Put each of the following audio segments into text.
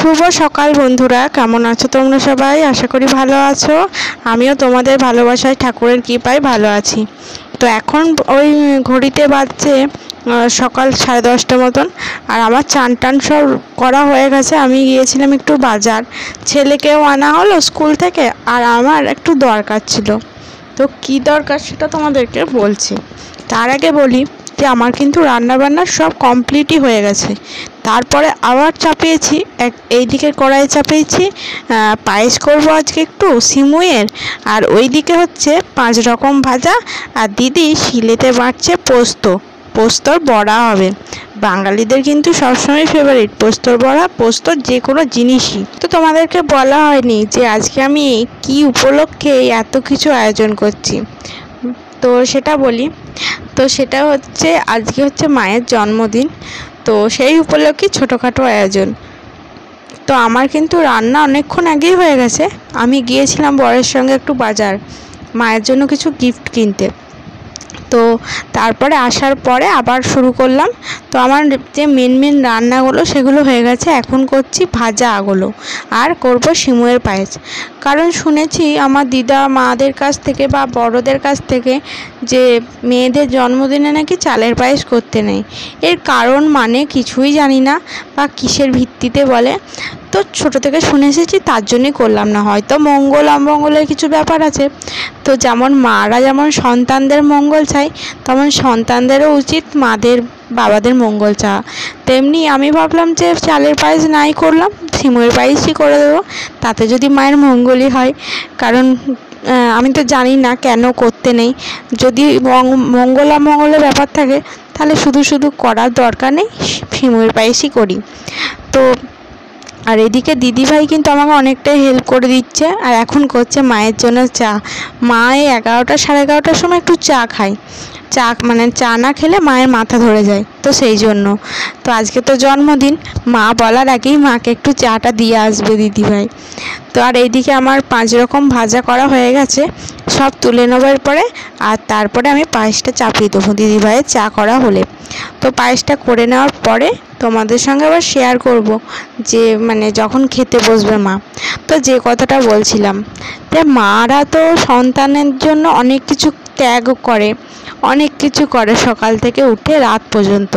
শুভ সকাল বন্ধুরা, কেমন আছো তোমরা সবাই? আশা করি ভালো আছো। আমিও তোমাদের ভালোবাসায় ঠাকুরের কৃপায় ভালো আছি। তো এখন ওই ঘড়িতে বাজছে সকাল 10:30 মতন। আর আমার চান টান সব করা হয়ে গেছে। আমি গিয়েছিলাম একটু বাজার, ছেলেকেও আনা হলো স্কুল থেকে, আর আমার একটু দরকার ছিল। তো কি দরকার সেটা তোমাদেরকে বলছি। তার আগে বলি যে আমার কিন্তু রান্নাবান্না সব কমপ্লিটই হয়ে গেছে। তারপরে আবার চাপিয়েছি এইদিকে কড়াই চাপিয়েছি পায়েস করবো আজকে একটু সিমুইয়ের, আর ওইদিকে হচ্ছে 5 রকম ভাজা, আর দিদি শিলেতে বাটছে পোস্তর বড়া হবে। বাঙালিদের কিন্তু সবসময় ফেভারিট পোস্তর বড়া, পোস্তর যে কোনো জিনিসই। তো তোমাদেরকে বলা হয়নি যে আজকে আমি কি উপলক্ষে এত কিছু আয়োজন করছি, তো সেটা বলি। তো সেটা হচ্ছে আজকে হচ্ছে মায়ের জন্মদিন, তো সেই উপলক্ষে ছোটোখাটো আয়োজন। তো আমার কিন্তু রান্না অনেকক্ষণ আগেই হয়ে গেছে। আমি গিয়েছিলাম বরের সঙ্গে একটু বাজার, মায়ের জন্য কিছু গিফট কিনতে। তো তারপরে আসার পরে আবার শুরু করলাম। তো আমার যে মেন রান্নাগুলো সেগুলো হয়ে গেছে। এখন করছি ভাজাগুলো, আর করব সিমুইয়ের পায়েস। কারণ শুনেছি আমার দিদা মাদের কাছ থেকে বা বড়দের কাছ থেকে যে মেয়েদের জন্মদিনে নাকি চালের পায়েস করতে নেই। এর কারণ মানে কিছুই জানি না, বা কিসের ভিত্তিতে বলে। তো ছোটো থেকে শুনে এসেছি, তার জন্যই করলাম না। হয়তো মঙ্গল অমঙ্গলের কিছু ব্যাপার আছে। তো যেমন মারা যেমন সন্তানদের মঙ্গল চায়, তেমন সন্তানদেরও উচিত মাদের বাবাদের মঙ্গল চাওয়া। তেমনি আমি ভাবলাম যে চালের পায়েস নাই করলাম, সিমুইয়ের পায়েসই করে দেবো, তাতে যদি মায়ের মঙ্গলই হয়। কারণ আমি তো জানি না কেন করতে নেই। যদি মঙ্গল অমঙ্গলের ব্যাপার থাকে তাহলে শুধু করার দরকার নেই, সিমুইয়ের পায়েসই করি। তো আর এদিকে দিদিভাই কিন্তু আমাকে অনেকটাই হেল্প করে দিচ্ছে। আর এখন করছে মায়ের জন্য চা। মা এই 11টা 11:30টার সময় একটু চা খায়। চা না খেলে মায়ের মাথা ধরে যায়, তো সেই জন্য। তো আজকে তো জন্মদিন, মা বলার আগেই মাকে একটু চাটা দিয়ে আসবে দিদিভাই। তো আর এইদিকে আমার 5 রকম ভাজা করা হয়ে গেছে, সব তুলে নেবার পরে আর তারপরে আমি পায়েসটা চাপিয়ে দেবো দিদিভাইয়ের চা করা হলে। তো পায়েসটা করে নেওয়ার পরে তোমাদের সঙ্গে আবার শেয়ার করব যে যখন খেতে বসবে মা। তো যে কথাটা বলছিলাম, যে মারা তো সন্তানের জন্য অনেক কিছু ত্যাগ করে, অনেক কিছু করে সকাল থেকে উঠে রাত পর্যন্ত।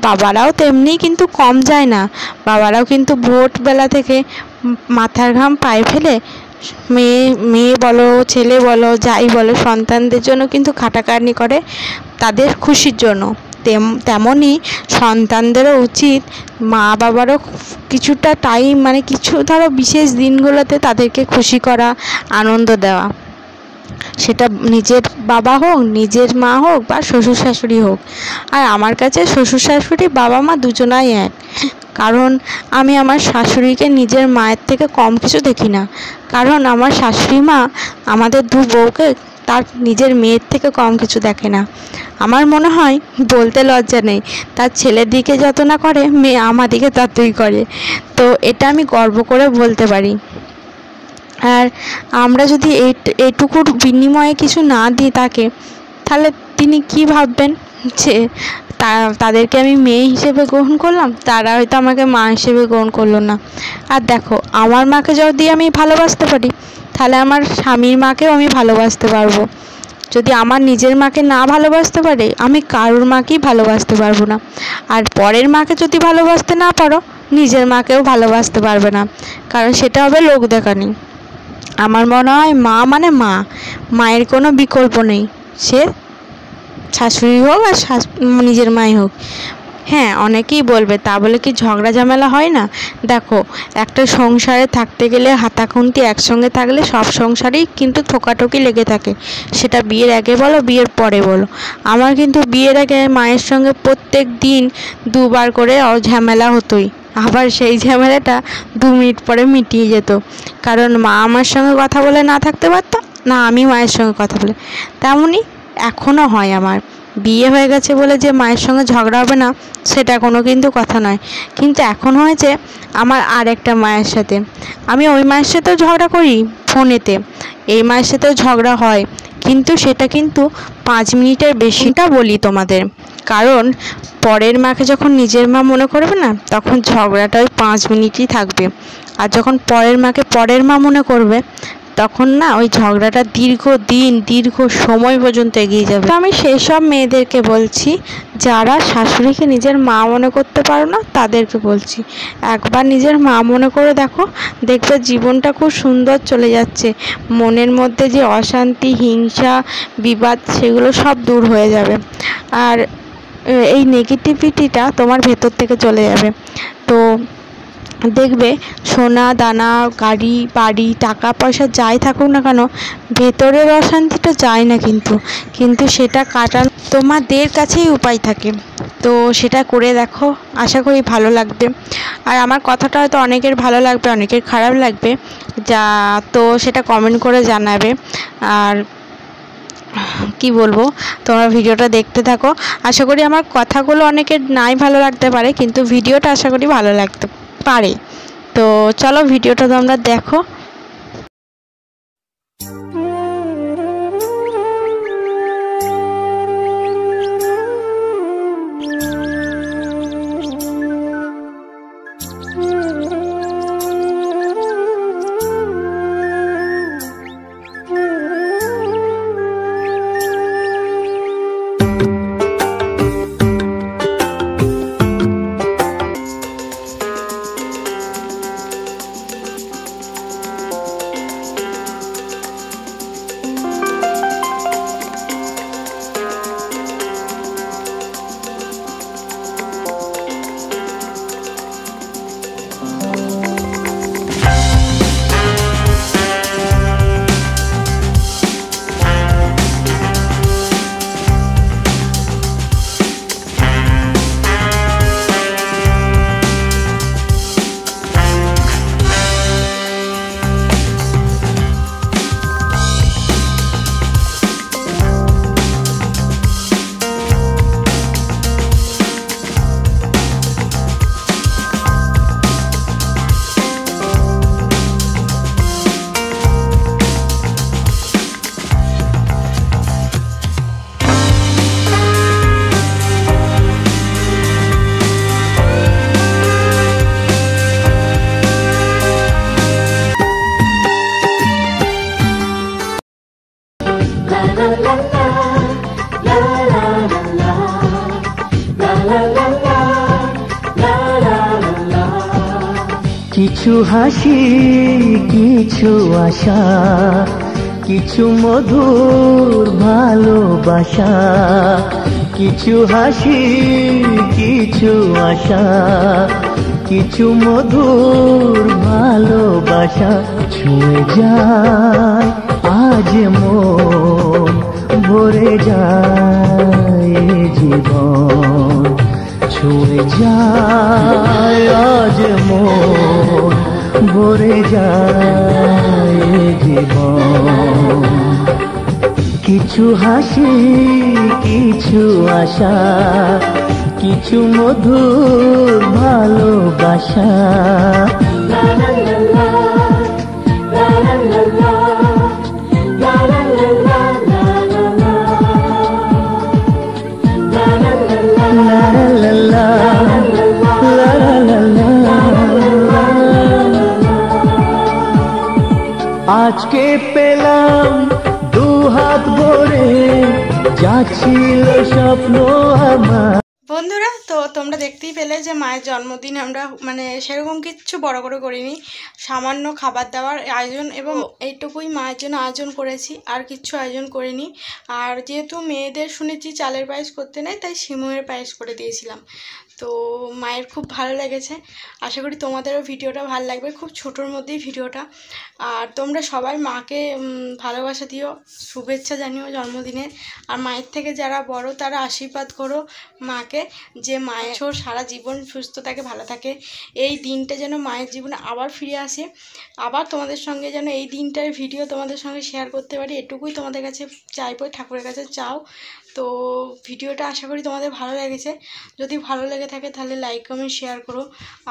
বাবারাও তেমনি কিন্তু কম যায় না। বাবারাও কিন্তু ভোরবেলা থেকে মাথার ঘাম পায়ে ফেলে মেয়ে বলো ছেলে বলো যাই বলো সন্তানদের জন্য কিন্তু খাটাখাটনি করে, তাদের খুশির জন্য। তেমনই সন্তানদেরও উচিত মা বাবারও কিছুটা টাইম কিছু ধরো বিশেষ দিনগুলোতে তাদেরকে খুশি করা, আনন্দ দেওয়া। সেটা নিজের বাবা হোক, নিজের মা হোক, বা শ্বশুর শাশুড়ি হোক। আর আমার কাছে শ্বশুর শাশুড়ি বাবা মা দুজনাই এক। কারণ আমি আমার শাশুড়িকে নিজের মায়ের থেকে কম কিছু দেখি না। কারণ আমার শাশুড়ি মা আমাদের দু বউকে তার নিজের মেয়ের থেকে কম কিছু দেখে না। আমার মনে হয় বলতে লজ্জা নেই, তার ছেলের দিকে যত না করে মেয়ে আমার দিকে ততই করে। তো এটা আমি গর্ব করে বলতে পারি। আর আমরা যদি এইটুকুর বিনিময়ে কিছু না দিই তাকে, তাহলে তিনি কি ভাববেন যে তাদেরকে আমি মেয়ে হিসেবে গ্রহণ করলাম, তারা হয়তো আমাকে মা হিসেবে গ্রহণ করলো না। আর দেখো, আমার মাকে যদি আমি ভালোবাসতে পারি, তাহলে আমার স্বামীর মাকেও আমি ভালোবাসতে পারবো। যদি আমার নিজের মাকে না ভালোবাসতে পারি, আমি কারোর মাকেই ভালোবাসতে পারবো না। আর পরের মাকে যদি ভালোবাসতে না পারো, নিজের মাকেও ভালোবাসতে পারবে না, কারণ সেটা হবে লোক দেখানি। আমার মনে হয় মা মানে মা, মায়ের কোনো বিকল্প নেই, সে শাশুড়ি হোক আর নিজের মাই হোক। হ্যাঁ, অনেকেই বলবে তা বলে কি ঝগড়া ঝামেলা হয় না? দেখো, একটা সংসারে থাকতে গেলে হাতাখুন্তি একসঙ্গে থাকলে সব সংসারেই কিন্তু ঠোকাঠুকি লেগে থাকে। সেটা বিয়ের আগে বলো, বিয়ের পরে বলো। আমার কিন্তু বিয়ের আগে মায়ের সঙ্গে প্রত্যেক দিন 2 বার করে ঝামেলা হতোই। আবার সেই ঝামেলাটা 2 মিনিট পরে মিটিয়ে যেত। কারণ মা আমার সঙ্গে কথা বলে না থাকতে পারতো না, আমি মায়ের সঙ্গে কথা বলে। তেমনই এখনও হয়। আমার বিয়ে হয়ে গেছে বলে যে মায়ের সঙ্গে ঝগড়া হবে না, সেটা কোনো কিন্তু কথা নয়। কিন্তু এখন হয়েছে আমার আর একটা মায়ের সাথে। আমি ওই মায়ের সাথেও ঝগড়া করি ফোনেতে, এই মায়ের সাথেও ঝগড়া হয়, কিন্তু সেটা কিন্তু 5 মিনিটের বেশিটা বলি তোমাদের। কারণ পরের মাকে যখন নিজের মা মনে করবে না, তখন ঝগড়াটা ওই 5 মিনিটই থাকবে। আর যখন পরের মাকে পরের মা মনে করবে, তখন না ওই ঝগড়াটা দীর্ঘ সময় পর্যন্ত এগিয়ে যাবে। তো আমি সেই সব মেয়েদেরকে বলছি যারা শাশুড়িকে নিজের মা মনে করতে পারো না, তাদেরকে বলছি একবার নিজের মা মনে করে দেখো, দেখবে জীবনটা খুব সুন্দর চলে যাচ্ছে। মনের মধ্যে যে অশান্তি, হিংসা, বিবাদ, সেগুলো সব দূর হয়ে যাবে। আর এই নেগেটিভিটিটা তোমার ভেতর থেকে চলে যাবে। তো দেখবে সোনা দানা, গাড়ি বাড়ি, টাকা পয়সা যাই থাকুক না কেন, ভেতরের অশান্তিটা যায় না, কিন্তু সেটা কাটানো তোমাদের কাছেই উপায় থাকে। তো সেটা করে দেখো, আশা করি ভালো লাগবে। আর আমার কথাটা হয়তো অনেকের ভালো লাগবে, অনেকের খারাপ লাগবে, তো সেটা কমেন্ট করে জানাবে। আর কি বলবো, তোমরা ভিডিওটা দেখতে থাকো। আশা করি আমার কথাগুলো অনেকের নাই ভালো লাগতে পারে, কিন্তু ভিডিওটা আশা করি ভালো লাগতে পারে। তো চলো ভিডিওটা তোমরা দেখো। কিছু হাসি, কিছু আশা, কিছু মধুর ভালোবাসা। কিছু হাসি, কিছু আশা, কিছু মধুর ভালোবাসা। ছুঁয়ে যায় আজ মন, ভরে যায় জীবন। ছুঁয়ে যায় আজ মন, ভরে যায় জীবন। কিছু হাসি, কিছু আশা, কিছু মধুর ভালোবাসা। আজকে পেলাম দু হাত ভরে, যাচ্ছিল স্বপ্ন আমার। বন্ধুরা, তো তোমরা দেখতেই পেলে যে মায়ের জন্মদিন আমরা সেরকম কিচ্ছু বড় করে করিনি। সামান্য খাবার দাবার আয়োজন এবং এইটুকুই মায়ের জন্য আয়োজন করেছি, আর কিচ্ছু আয়োজন করিনি। আর যেহেতু মেয়েদের শুনেছি চালের পায়েস করতে নেই, তাই সিমুয়ের পায়েস করে দিয়েছিলাম। তো মায়ের খুব ভালো লেগেছে। আশা করি তোমাদেরও ভিডিওটা ভালো লাগবে। খুব ছোটোর মধ্যেই ভিডিওটা। আর তোমরা সবাই মাকে ভালোবাসা দিও, শুভেচ্ছা জানিও জন্মদিনের। আর মায়ের থেকে যারা বড় তারা আশীর্বাদ করো মাকে, যে মায়ের সারা জীবন সুস্থ থাকে, ভালো থাকে। এই দিনটা যেন মায়ের জীবনে আবার ফিরে আসে, আবার তোমাদের সঙ্গে যেন এই দিনটার ভিডিও তোমাদের সঙ্গে শেয়ার করতে পারি, এটুকুই তোমাদের কাছে চাইবো, ঠাকুরের কাছে চাও। তো ভিডিওটা আশা করি তোমাদের ভালো লেগেছে। যদি ভালো লেগে থাকে তাহলে লাইক কমেন্ট শেয়ার করো।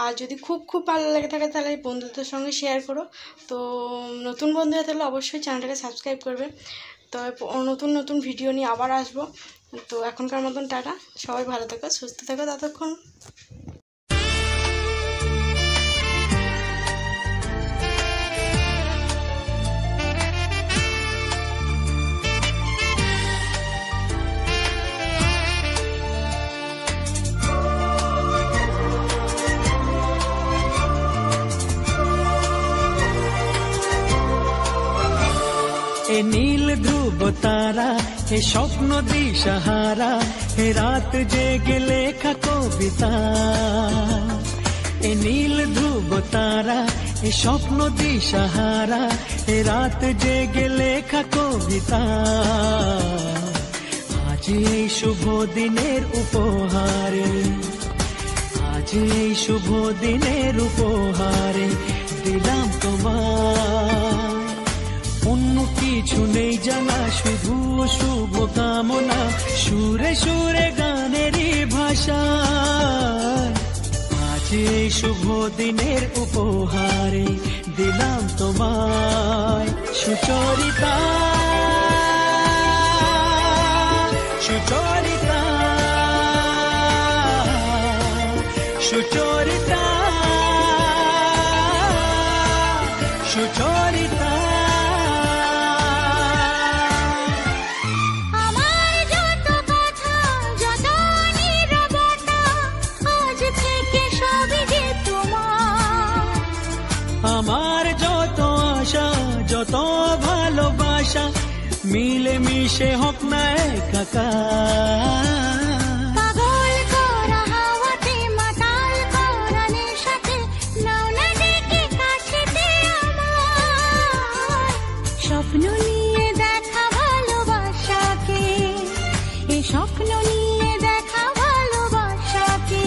আর যদি খুব ভালো লেগে থাকে তাহলে বন্ধুদের সঙ্গে শেয়ার করো। তো নতুন বন্ধুরা তাহলে অবশ্যই চ্যানেলটাকে সাবস্ক্রাইব করবে। তো নতুন ভিডিও নিয়ে আবার আসবো। তো এখনকার মতন টাটা, সবাই ভালো থেকো, সুস্থ থেকো ততক্ষণ। এ নীল ধ্রুব তারা, এ স্বপ্ন দিশাহারা, এ রাত জেগে লেখা কবিতা। এ নীল ধ্রুব তারা, এ স্বপ্ন দিশাহারা, এ রাত জেগে লেখা কবিতা। আজ এই শুভ দিনের উপহারে, আজ এই শুভ দিনের উপহারে দিলাম তোমার। অন্য কিছু নেই জানা, শুধু শুভ কামনা, সুরে সুরে গানেরই ভাষা। আজ এই শুভ দিনের উপহারে দিলাম তোমায় সুচরিতা, সুচরিতা, সুচরিতা, সুচরিতা। আমার যত আশা, যত ভালোবাসা, মিলে মিশে হোক না একাকার। পাগল করা হাওয়াতে, মাতাল করা নেশাতে, নাও না ডেকে কাছেতে আমার। স্বপ্ন নিয়ে দেখা ভালোবাসাকে, এই স্বপ্ন নিয়ে দেখা ভালোবাসাকে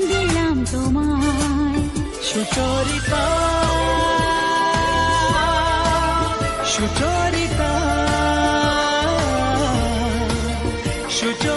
দিলাম তোমায় সুচরিতা, সুচরিতা, সুচরিতা।